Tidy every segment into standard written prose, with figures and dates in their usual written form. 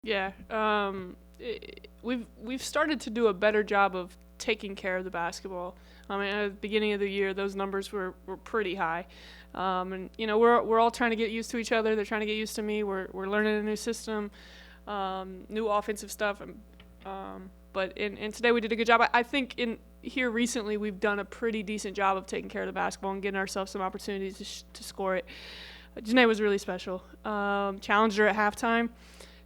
Yeah, we've started to do a better job of taking care of the basketball. I mean, at the beginning of the year, those numbers were pretty high, and we're all trying to get used to each other. They're trying to get used to me. We're learning a new system, new offensive stuff, but in today we did a good job. I think in here recently we've done a pretty decent job of taking care of the basketball and getting ourselves some opportunities to score it. Janae was really special. Challenged her at halftime.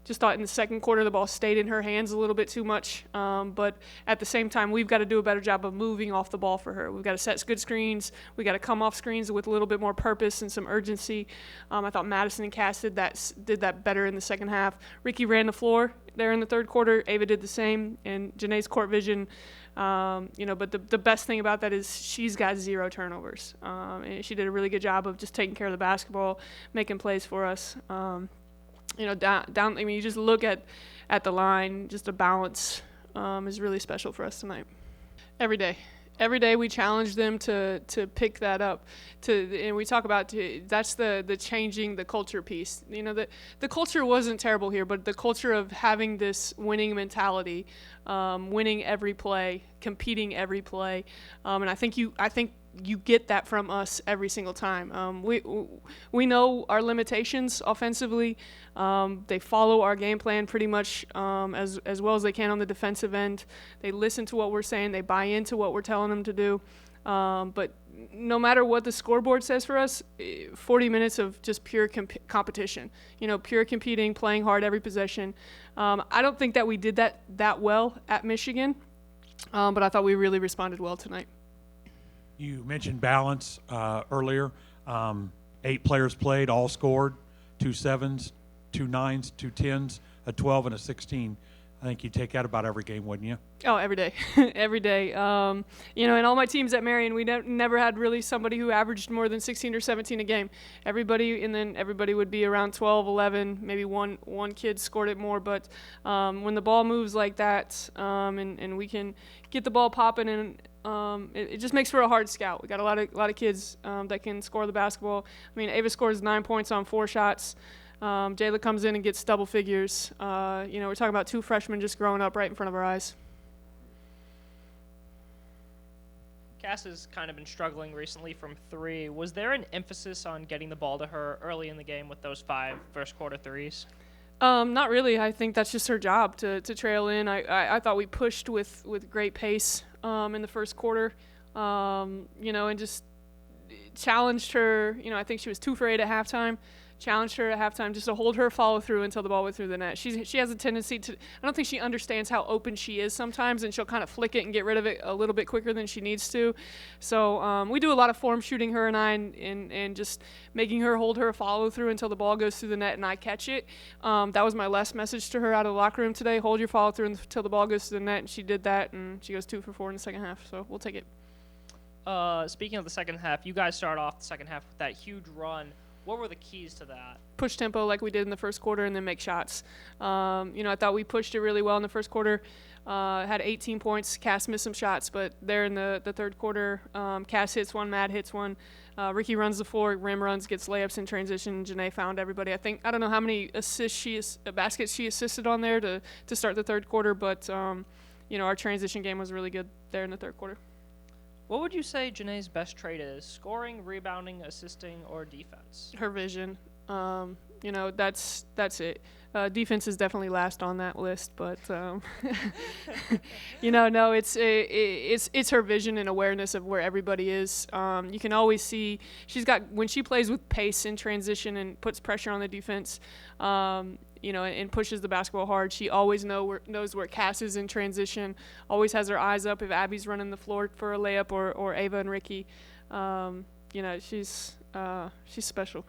Just thought in the second quarter the ball stayed in her hands a little bit too much. But at the same time, we've got to do a better job of moving off the ball for her. We've got to set good screens. We've got to come off screens with a little bit more purpose and some urgency. I thought Madison and Cass did that better in the second half. Ricky ran the floor there in the third quarter. Ava did the same. And Janae's court vision, but the best thing about that is she's got 0 turnovers. And she did a really good job of just taking care of the basketball, making plays for us. Down. I mean, you just look at the line. Just a balance is really special for us tonight. Every day we challenge them to pick that up. And we talk about that's the changing the culture piece. The culture wasn't terrible here, but the culture of having this winning mentality, winning every play, competing every play, and I think you get that from us every single time. We know our limitations offensively. They follow our game plan pretty much as well as they can on the defensive end. They listen to what we're saying. They buy into what we're telling them to do. But no matter what the scoreboard says for us, 40 minutes of just pure competition. Pure competing, playing hard every possession. I don't think that we did that well at Michigan, but I thought we really responded well tonight. You mentioned balance earlier. 8 players played, all scored, 2 7s, 2 9s, 2 10s, a 12, and a 16. I think you take that about every game, wouldn't you? Oh, every day. Every day. In all my teams at Marion, we never had really somebody who averaged more than 16 or 17 a game. Everybody would be around 12, 11, maybe one kid scored it more. But when the ball moves like that and we can get the ball popping and it just makes for a hard scout. We got a lot of kids that can score the basketball. I mean, Ava scores 9 points on 4 shots. Jayla comes in and gets double figures. We're talking about 2 freshmen just growing up right in front of our eyes. Cass has kind of been struggling recently from 3. Was there an emphasis on getting the ball to her early in the game with those 5 first quarter threes? Not really. I think that's just her job to trail in. I thought we pushed with great pace in the first quarter, and just challenged her. I think she was 2 for 8 at halftime. Challenged her at halftime just to hold her follow through until the ball went through the net. She has a tendency to, I don't think she understands how open she is sometimes, and she'll kind of flick it and get rid of it a little bit quicker than she needs to. So we do a lot of form shooting, her and I, and just making her hold her follow through until the ball goes through the net and I catch it. That was my last message to her out of the locker room today. Hold your follow through until the ball goes through the net, and she did that, and she goes 2 for 4 in the second half. So we'll take it. Speaking of the second half, you guys start off the second half with that huge run. What were the keys to that? Push tempo like we did in the first quarter and then make shots. I thought we pushed it really well in the first quarter. Had 18 points. Cass missed some shots, but there in the third quarter, Cass hits one, Matt hits one. Ricky runs the floor, rim runs, gets layups in transition. Janae found everybody. I don't know how many baskets she assisted on there to start the third quarter, but our transition game was really good there in the third quarter. What would you say Janae's best trait is? Scoring, rebounding, assisting, or defense? Her vision. That's it. Defense is definitely last on that list, but it's her vision and awareness of where everybody is. You can always see when she plays with pace in transition and puts pressure on the defense. And pushes the basketball hard. She always knows where Cass is in transition, always has her eyes up if Abby's running the floor for a layup or Ava and Ricky. She's special.